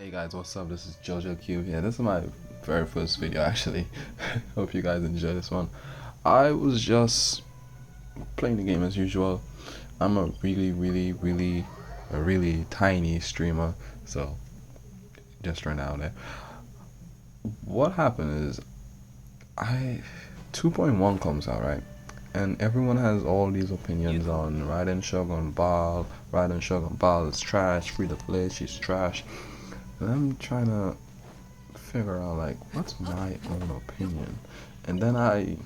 Hey guys, what's up? This is Jojo Q. Yeah, this is my very first video actually. Hope you guys enjoy this one. I was just playing the game as usual. I'm a really tiny streamer, so just right now there. What happened is I 2.1 comes out, right? And everyone has all these opinions on Raiden Shogun Baal. Raiden Shogun Baal is trash, free to play, she's trash. And I'm trying to figure out like what's my own opinion, and then I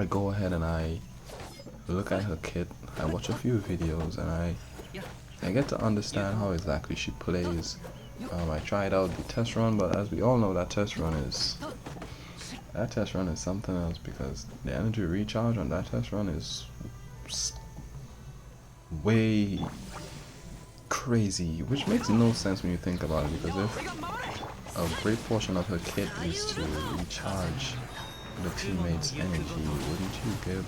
go ahead and I look at her kit, I watch a few videos, and I get to understand how exactly she plays. I tried out the test run, but as we all know, that test run is something else, because the energy recharge on that test run is way crazy, which makes no sense when you think about it, because if a great portion of her kit is to recharge the teammates' energy, wouldn't you give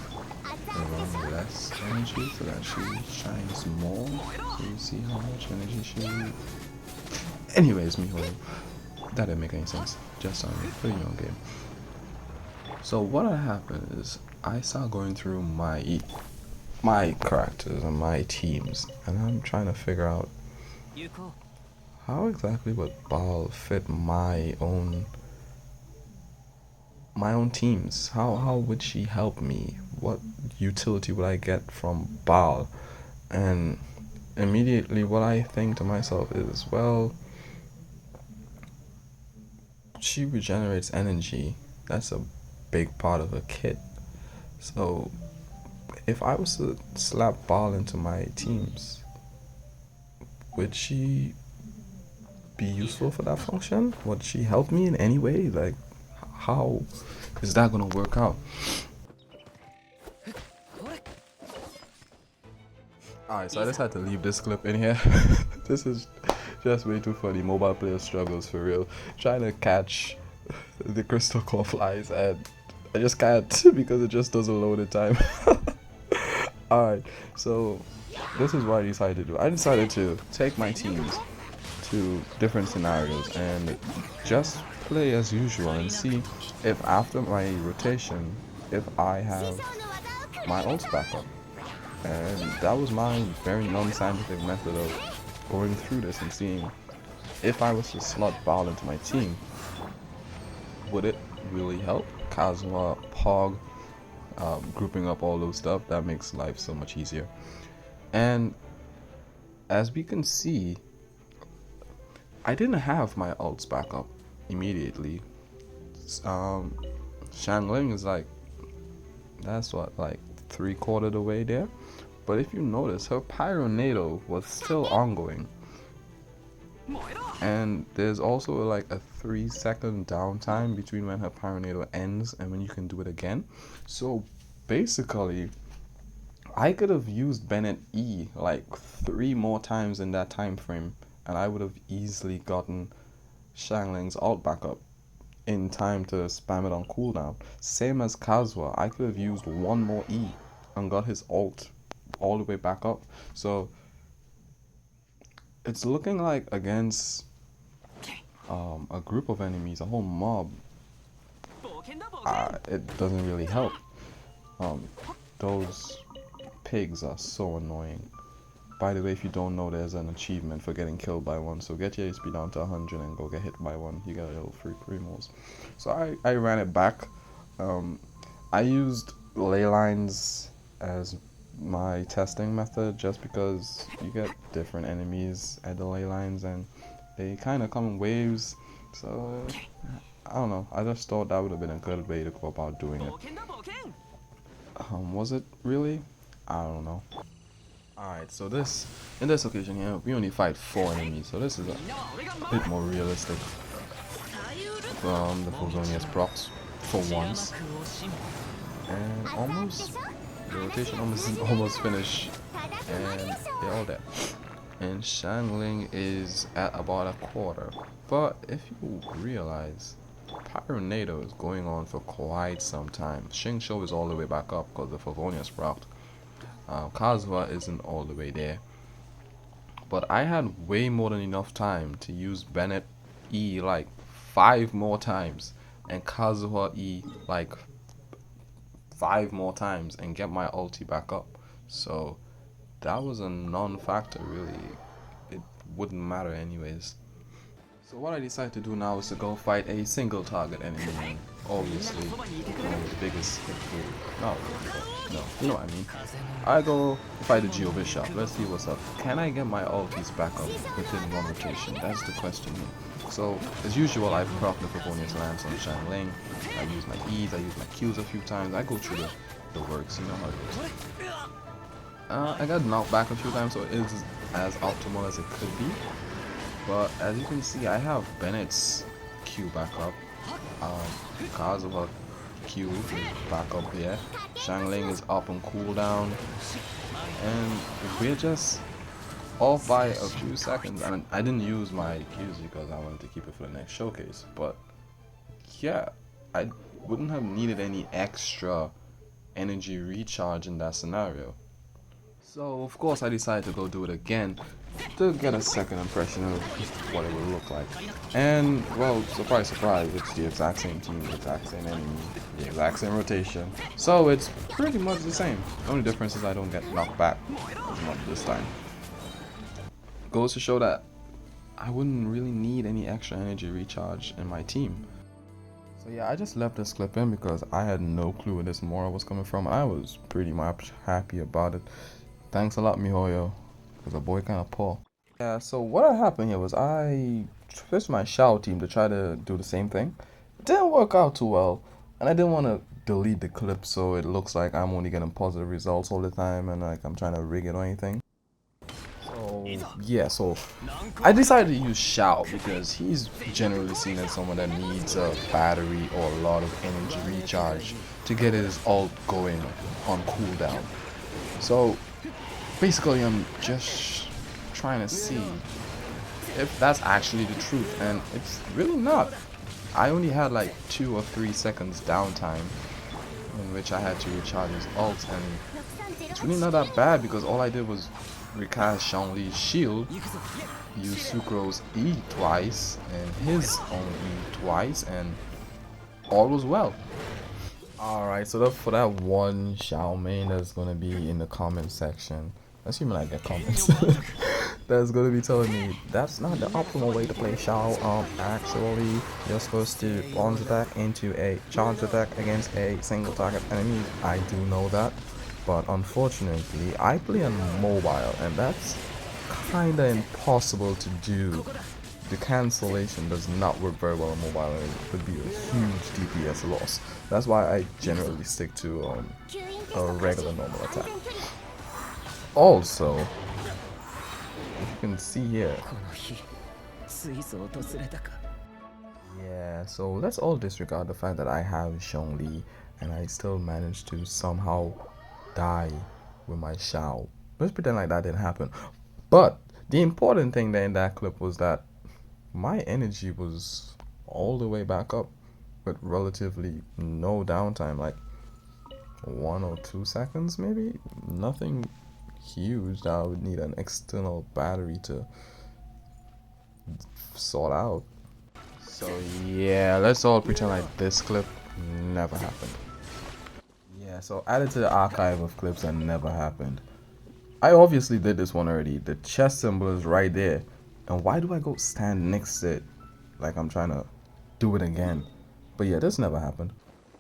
her own less energy so that she shines more? So you see how much energy she... Anyways, mijo, that didn't make any sense. Just putting you on game. So what had happened is I started going through my characters and my teams, and I'm trying to figure out how exactly would Baal fit my own teams. How would she help me? What utility would I get from Baal? And immediately what I think to myself is, well, she regenerates energy. That's a big part of her kit. So if I was to slap Baal into my teams, would she be useful for that function? Would she help me in any way? Like, how is that gonna work out? Alright, so I just had to leave this clip in here. This is just way too funny. Mobile player struggles for real. Trying to catch the crystal core flies, and I just can't because it just doesn't load in time. Alright, so this is what I decided to do. I decided to take my teams to different scenarios and just play as usual and see if after my rotation, if I have my ults back up. And that was my very non-scientific method of going through this and seeing if I was to slot Baal into my team, would it really help? Kazuma, Pog, grouping up all those stuff, that makes life so much easier. And as we can see, I didn't have my ults back up immediately. Shangling is like, that's what, like 3/4 of the way there. But if you notice, her Pyronado was still ongoing. And there's also like a 3-second downtime between when her Pyronado ends and when you can do it again. So basically, I could have used Bennett E like 3 more times in that time frame, and I would have easily gotten Shangling's ult back up in time to spam it on cooldown. Same as Kazuha, I could have used 1 more E and got his ult all the way back up. So it's looking like against a group of enemies, a whole mob, it doesn't really help. Those pigs are so annoying. By the way, if you don't know, there's an achievement for getting killed by one, so get your HP down to 100 and go get hit by one. You get a little free primos. So I ran it back. I used ley lines as my testing method just because you get different enemies at the ley lines and they kind of come in waves. So I don't know, I just thought that would have been a good way to go about doing it. Was it really? I don't know. Alright, so in this occasion here, we only fight 4 enemies, so this is a bit more realistic from the Fozonius procs for once. And the rotation almost finished, and they're all there. And Shangling is at about 1/4. But if you realize, Pyronado is going on for quite some time. Xingqiu is all the way back up because the Favonius proc. Kazuha isn't all the way there. but I had way more than enough time to use Bennett E like 5 more times and Kazuha E like 5 more times and get my ulti back up. So that was a non-factor really. It wouldn't matter anyways. So what I decided to do now is to go fight a single target enemy, and obviously the biggest no, no, you know what I mean. I go fight the Geo Bishop. Let's see what's up. Can I get my ultis back up within one rotation? That's the question here. So as usual, I proc the Favonius Lance on Shangling. I use my E's, I use my Q's a few times. I go through the works, you know how it is. I got knocked back a few times, so it is as optimal as it could be. But as you can see, I have Bennett's Q back up. Kazuha Q is back up here. Shangling is up on cooldown. And we're just off by a few seconds. And I didn't use my Qs because I wanted to keep it for the next showcase. But yeah, I wouldn't have needed any extra energy recharge in that scenario. So of course I decided to go do it again to get a second impression of what it would look like. And well, surprise surprise, it's the exact same team, the exact same enemy, the exact same rotation. So it's pretty much the same. The only difference is I don't get knocked back as much this time. Goes to show that I wouldn't really need any extra energy recharge in my team. So yeah, I just left this clip in because I had no clue where this Mora was coming from. I was pretty much happy about it. Thanks a lot, Mihoyo, because the boy kind of poor. Yeah, so what happened here was I switched my Shao team to try to do the same thing. It didn't work out too well, and I didn't want to delete the clip so it looks like I'm only getting positive results all the time and like I'm trying to rig it or anything. So yeah, so I decided to use Shao because he's generally seen as someone that needs a battery or a lot of energy recharge to get his ult going on cooldown. So basically I'm just trying to see if that's actually the truth, and it's really not. I only had like 2 or 3 seconds downtime in which I had to recharge his ult, and it's really not that bad because all I did was recast Zhongli's shield, use Sucro's E twice and his own E twice, and all was well. Alright, so for that one Xiao main that's gonna be in the comment section, assuming I get comments, that's gonna be telling me that's not the optimal way to play Xiao. Actually, you're supposed to launch attack into a charge attack against a single target enemy. I do know that, but unfortunately, I play on mobile, and that's kinda impossible to do. The cancellation does not work very well on mobile, and it could be a huge DPS loss. That's why I generally stick to a regular normal attack. Also, if you can see here, yeah, so let's all disregard the fact that I have Zhongli and I still managed to somehow die with my Xiao. Let's pretend like that didn't happen. But the important thing there in that clip was that my energy was all the way back up with relatively no downtime, like 1 or 2 seconds maybe. Nothing huge that I would need an external battery to sort out. So yeah, let's all pretend like this clip never happened. Yeah, so added to the archive of clips that never happened. I obviously did this one already. The chest symbol is right there. And why do I go stand next to it like I'm trying to do it again? But yeah, this never happened.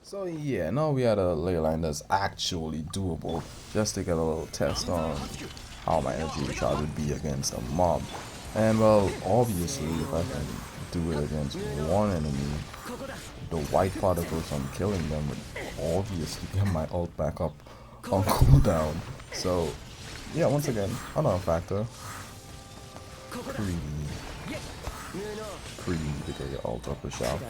So yeah, now we had a ley line that's actually doable, just to get a little test on how my energy recharge would be against a mob. And well, obviously if I can do it against one enemy, the white particles from killing them would obviously get my ult back up on cooldown. So yeah, once again, another factor. Pretty to get your ult up a shot.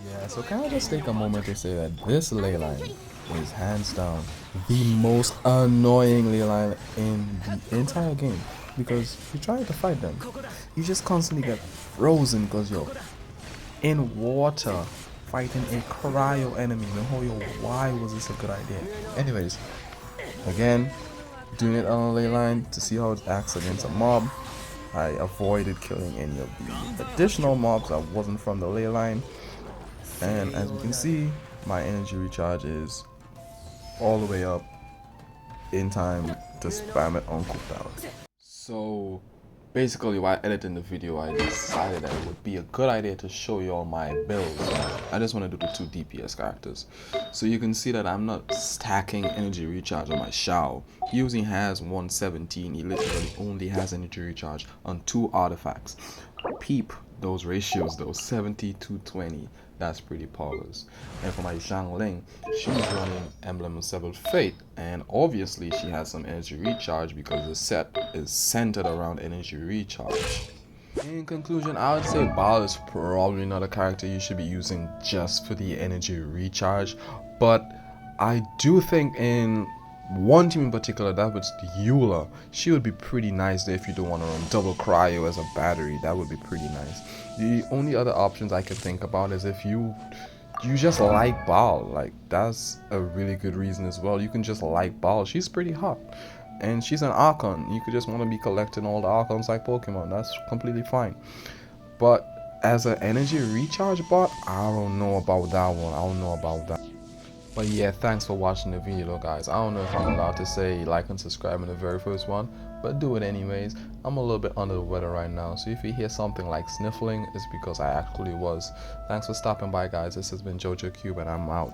Yeah, so can I just take a moment to say that this ley line is hands down the most annoying ley line in the entire game, because you try to fight them, you just constantly get frozen because your in water fighting a cryo enemy. Mihoyo, why was this a good idea? Anyways, again, doing it on a ley line to see how it acts against a mob. I avoided killing any of the additional mobs that wasn't from the ley line. And as you can see, my energy recharge is all the way up in time to spam it on cooldown. So basically, while editing the video, I decided that it would be a good idea to show you all my builds. I just want to do the 2 DPS characters. So you can see that I'm not stacking energy recharge on my Shao. He only has 117. He literally only has energy recharge on 2 artifacts. Peep those ratios though, 70 to 20. That's pretty poggers. And for my Xiangling, she's running Emblem of Severed Fate, and obviously she has some energy recharge because the set is centered around energy recharge. In conclusion, I would say Baal is probably not a character you should be using just for the energy recharge, but I do think in one team in particular, that was Eula. She would be pretty nice there if you don't want to run double cryo as a battery. That would be pretty nice. The only other options I could think about is if you just like Baal. Like, that's a really good reason as well. You can just like Baal. She's pretty hot. And she's an Archon. You could just want to be collecting all the Archons like Pokemon. That's completely fine. But as an energy recharge bot, I don't know about that one. I don't know about that. But yeah, thanks for watching the video, guys. I don't know if I'm allowed to say like and subscribe in the very first one, but do it anyways. I'm a little bit under the weather right now, so if you hear something like sniffling, it's because I actually was. Thanks for stopping by, guys. This has been JoJo Cube, and I'm out.